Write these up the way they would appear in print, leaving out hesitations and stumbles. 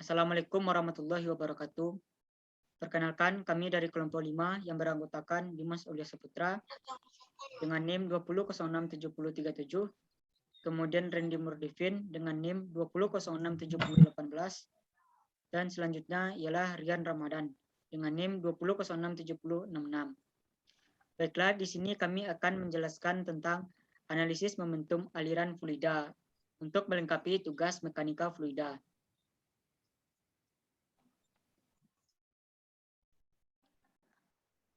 Assalamualaikum warahmatullahi wabarakatuh. Perkenalkan, kami dari kelompok 5 yang beranggotakan Dimas Aulia Saputra dengan NIM 20067037, kemudian Randy Murdivin dengan NIM 20067018, dan selanjutnya ialah Rian Ramadan dengan NIM 20067066. Baiklah, di sini kami akan menjelaskan tentang analisis momentum aliran fluida untuk melengkapi tugas mekanika fluida.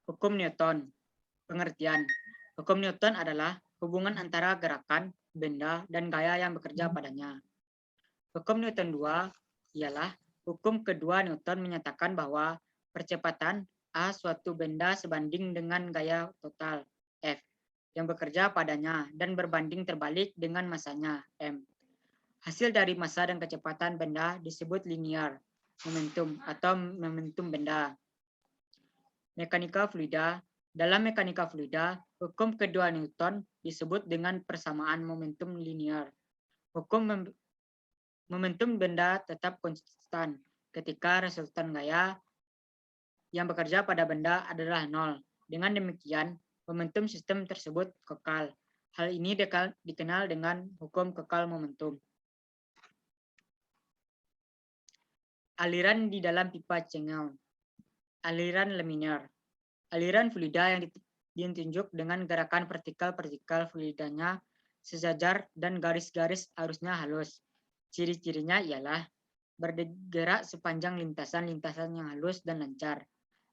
Hukum Newton. Pengertian. Hukum Newton adalah hubungan antara gerakan, benda, dan gaya yang bekerja padanya. Hukum Newton 2 ialah hukum kedua Newton menyatakan bahwa percepatan A suatu benda sebanding dengan gaya total F yang bekerja padanya dan berbanding terbalik dengan masanya M. Hasil dari massa dan kecepatan benda disebut linear momentum atau momentum benda. Mekanika fluida. Dalam mekanika fluida, hukum kedua Newton disebut dengan persamaan momentum linear. Hukum momentum benda tetap konstan ketika resultan gaya yang bekerja pada benda adalah nol. Dengan demikian, momentum sistem tersebut kekal. Hal ini dikenal dengan hukum kekal momentum. Aliran di dalam pipa cengel. Aliran laminar. Aliran fluida yang ditunjuk dengan gerakan vertikal fluidanya sejajar dan garis-garis arusnya halus. Ciri-cirinya ialah bergerak sepanjang lintasan-lintasan yang halus dan lancar.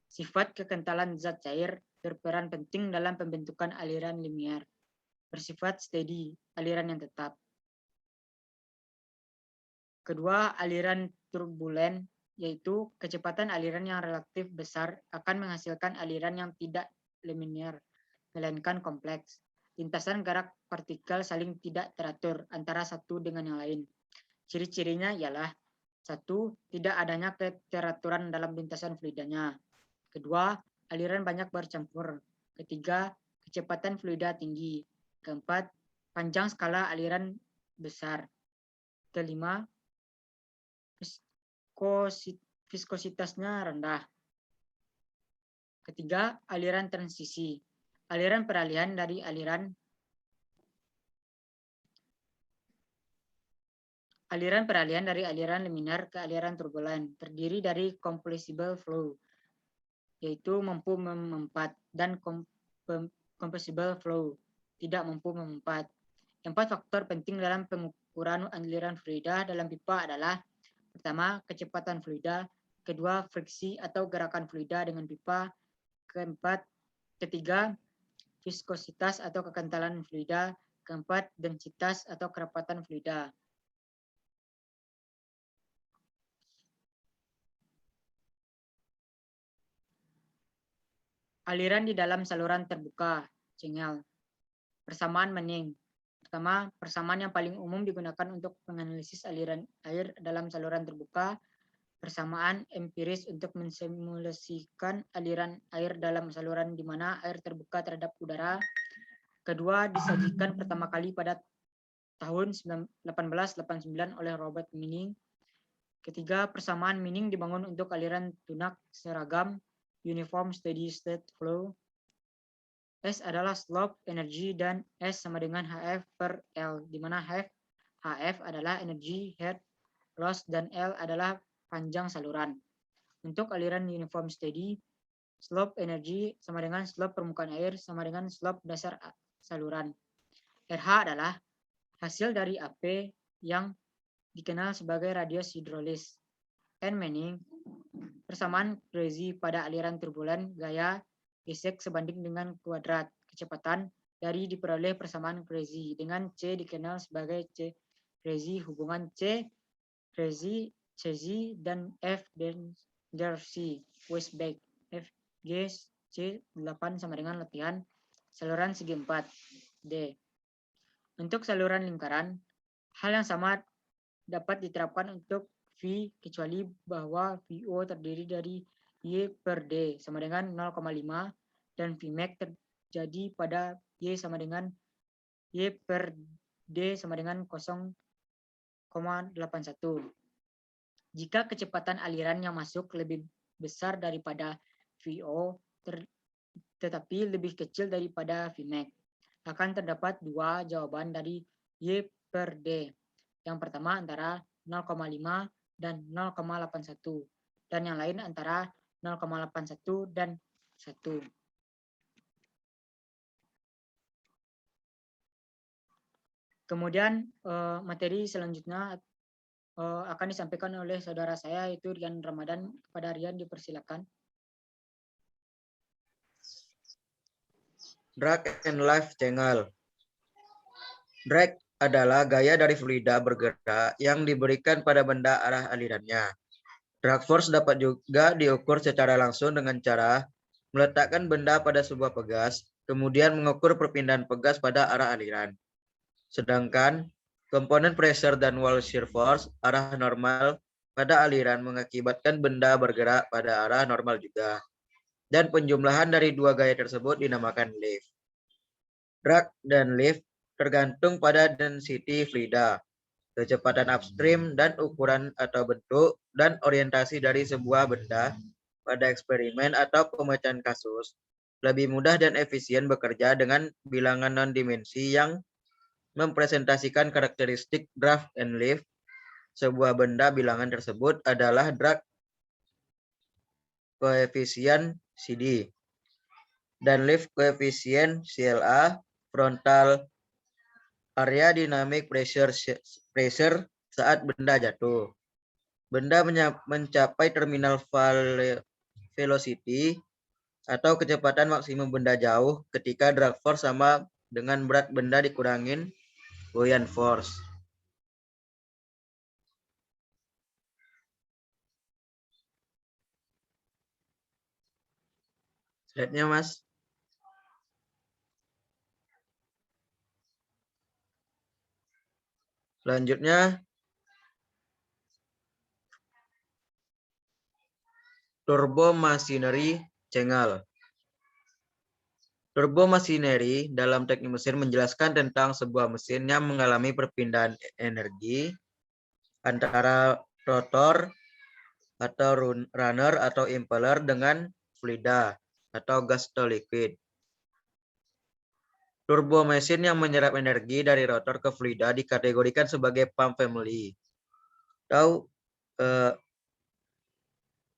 Sifat kekentalan zat cair berperan penting dalam pembentukan aliran linier. Bersifat steady, aliran yang tetap. Kedua, aliran turbulen, yaitu kecepatan aliran yang relatif besar akan menghasilkan aliran yang tidak linier, melainkan kompleks. Lintasan gerak partikel saling tidak teratur antara satu dengan yang lain. Ciri-cirinya ialah: 1. Tidak adanya keteraturan dalam lintasan fluidanya. Kedua, aliran banyak bercampur. Ketiga, kecepatan fluida tinggi. Keempat, panjang skala aliran besar. Kelima, viskositasnya rendah. Ketiga, aliran transisi. Aliran peralihan dari aliran laminar ke aliran turbulen terdiri dari compressible flow, yaitu mampu memempat, dan compressible flow, tidak mampu memempat. 4 faktor penting dalam pengukuran aliran fluida dalam pipa adalah: pertama, kecepatan fluida. Kedua, friksi atau gerakan fluida dengan pipa. Ketiga, viskositas atau kekentalan fluida. Keempat, densitas atau kerapatan fluida. Aliran di dalam saluran terbuka, cengel. Persamaan Manning. Pertama, persamaan yang paling umum digunakan untuk menganalisis aliran air dalam saluran terbuka. Persamaan empiris untuk mensimulasikan aliran air dalam saluran di mana air terbuka terhadap udara. Kedua, disajikan pertama kali pada tahun 1889 oleh Robert Manning. Ketiga, persamaan Manning dibangun untuk aliran tunak seragam, uniform steady state flow. S adalah slope energi dan S sama dengan HF per L, di mana HF adalah energi head loss dan L adalah panjang saluran. Untuk aliran uniform steady, slope energi sama dengan slope permukaan air sama dengan slope dasar saluran. RH adalah hasil dari AP yang dikenal sebagai radius hidrolis. N Manning, persamaan Crazy pada aliran turbulen gaya gesek sebanding dengan kuadrat kecepatan dari diperoleh persamaan Crazy dengan C dikenal sebagai C Crazy hubungan C Crazy CZ dan F Jersey Westback F G C 8 sama dengan latihan saluran segi 4 D. Untuk saluran lingkaran, hal yang sama dapat diterapkan untuk V kecuali bahwa VO terdiri dari Y per D sama dengan 0,5 dan Vmax terjadi pada Y sama dengan Y per D sama dengan 0,81. Jika kecepatan aliran yang masuk lebih besar daripada VO, tetapi lebih kecil daripada Vmax, akan terdapat dua jawaban dari Y per D. Yang pertama antara 0,5 dan 0,81, dan yang lain antara 0,81 dan 1. Kemudian materi selanjutnya akan disampaikan oleh saudara saya, yaitu Rian Ramadan. Kepada Rian dipersilakan. Drag and life channel. Drag adalah gaya dari fluida bergerak yang diberikan pada benda arah alirannya. Drag force dapat juga diukur secara langsung dengan cara meletakkan benda pada sebuah pegas, kemudian mengukur perpindahan pegas pada arah aliran. Sedangkan komponen pressure dan wall shear force arah normal pada aliran mengakibatkan benda bergerak pada arah normal juga. Dan penjumlahan dari dua gaya tersebut dinamakan lift. Drag dan lift tergantung pada density fluida, kecepatan upstream, dan ukuran atau bentuk dan orientasi dari sebuah benda. Pada eksperimen atau pemecahan kasus, lebih mudah dan efisien bekerja dengan bilangan non-dimensi yang mempresentasikan karakteristik drag and lift. Sebuah benda bilangan tersebut adalah drag koefisien CD dan lift koefisien CLA, frontal area dynamic pressure saat benda jatuh. Benda mencapai terminal velocity atau kecepatan maksimum benda jauh ketika drag force sama dengan berat benda dikurangin buoyant force. Slide-nya, Mas. Selanjutnya, turbo machinery cengal. Turbo machinery dalam teknik mesin menjelaskan tentang sebuah mesin yang mengalami perpindahan energi antara rotor atau runner atau impeller dengan fluida atau gas atau liquid. Turbo mesin yang menyerap energi dari rotor ke fluida dikategorikan sebagai pump family atau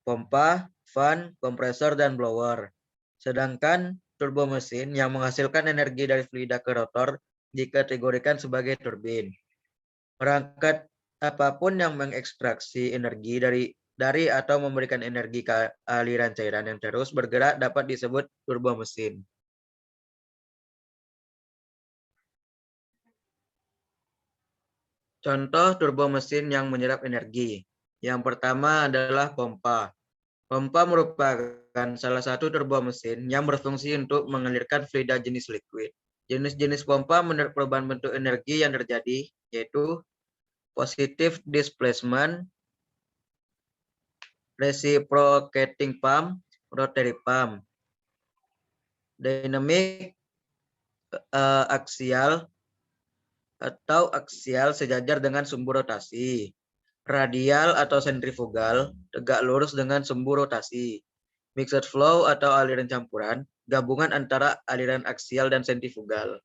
pompa, fan, kompresor, dan blower. Sedangkan turbo mesin yang menghasilkan energi dari fluida ke rotor dikategorikan sebagai turbin. Perangkat apapun yang mengekstraksi energi dari atau memberikan energi ke aliran cairan yang terus bergerak dapat disebut turbo mesin. Contoh turbo mesin yang menyerap energi. Yang pertama adalah pompa. Pompa merupakan salah satu turbo mesin yang berfungsi untuk mengalirkan fluida jenis liquid. Jenis-jenis pompa menurut perubahan bentuk energi yang terjadi, yaitu positive displacement, reciprocating pump, rotary pump, dynamic aksial atau aksial sejajar dengan sumbu rotasi, radial atau sentrifugal, tegak lurus dengan sumbu rotasi, mixed flow atau aliran campuran, gabungan antara aliran aksial dan sentrifugal.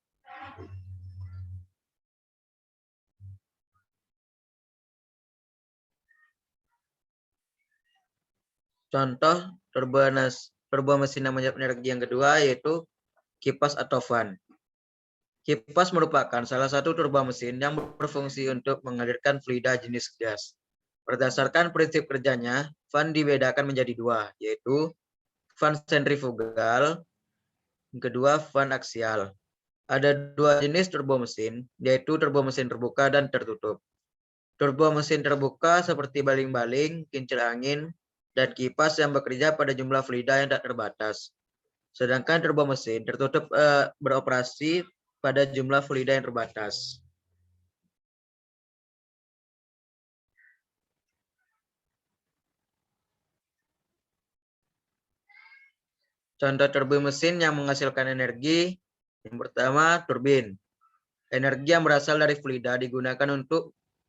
Contoh turbo mesin yang menyerap energi yang kedua yaitu kipas atau fan. Kipas merupakan salah satu turbo mesin yang berfungsi untuk mengalirkan fluida jenis gas. Berdasarkan prinsip kerjanya, fan dibedakan menjadi dua, yaitu fan sentrifugal, yang kedua fan aksial. Ada dua jenis turbo mesin, yaitu turbo mesin terbuka dan tertutup. Turbo mesin terbuka seperti baling-baling, kincir angin, dan kipas yang bekerja pada jumlah fluida yang tak terbatas. Sedangkan turbo mesin tertutup beroperasi pada jumlah fluida yang terbatas. Contoh turbo mesin yang menghasilkan energi, yang pertama turbin. Energi yang berasal dari fluida digunakan untuk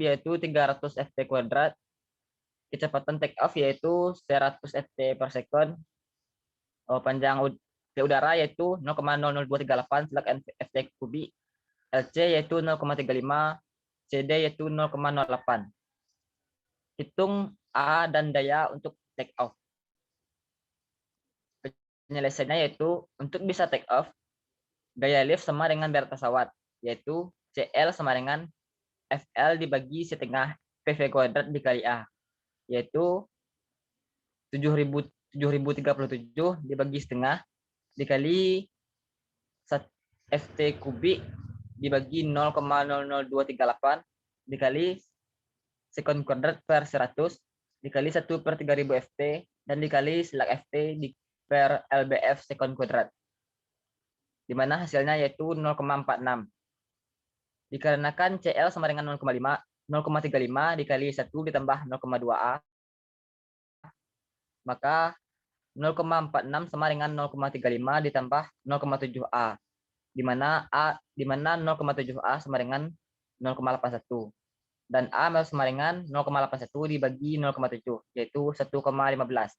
yaitu 300 ft kuadrat. Kecepatan take off yaitu 100 ft per second. Panjang udara yaitu 0,00238 ft kubik. LC yaitu 0,35, CD yaitu 0,08. Hitung A dan daya untuk take off. Penyelesaiannya yaitu untuk bisa take off, gaya lift sama dengan berat pesawat, yaitu CL sama dengan FL dibagi setengah PV kuadrat dikali A, yaitu 7037 dibagi setengah dikali FT kubik dibagi 0,00238 dikali sekon kuadrat per 100 dikali 1/3000 FT dan dikali selak FT per LBF sekon kuadrat, di mana hasilnya yaitu 0,46. Dikarenakan CL sama dengan 0,35 dikali 1 ditambah 0,2A, maka 0,46 sama dengan 0,35 ditambah 0,7A, di mana 0,7A sama dengan 0,81 dan A sama dengan 0,81 dibagi 0,7 yaitu 1,15.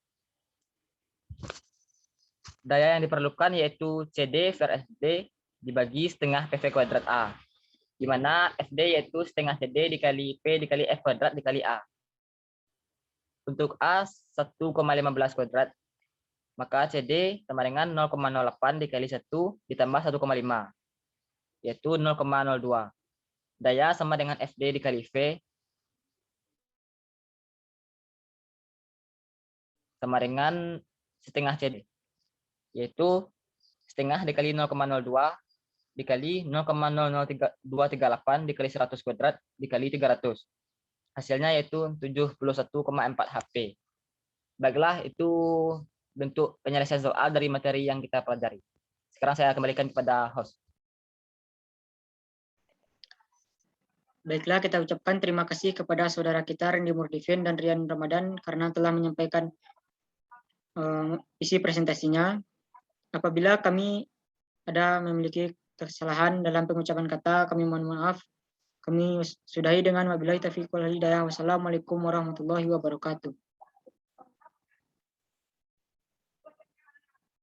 Daya yang diperlukan yaitu CD per SD dibagi setengah PV kuadrat A, di mana FD yaitu setengah CD dikali P dikali F kuadrat dikali A. Untuk A 1,15 kuadrat, maka CD sama dengan 0,08 dikali 1 ditambah 1,5, yaitu 0,02. Daya sama dengan FD dikali V sama dengan setengah CD, yaitu setengah dikali 0,02 dikali 0,00238 dikali 100 kuadrat dikali 300. Hasilnya yaitu 71,4 HP. Baiklah, itu bentuk penyelesaian soal dari materi yang kita pelajari. Sekarang saya kembalikan kepada host. Baiklah, kita ucapkan terima kasih kepada saudara kita Randy Murdivin dan Rian Ramadan karena telah menyampaikan isi presentasinya. Apabila kami ada memiliki kesalahan dalam pengucapan kata, kami mohon maaf. Kami sudahi dengan wabillahi taufiq wal hidayah. Wassalamualaikum warahmatullahi wabarakatuh.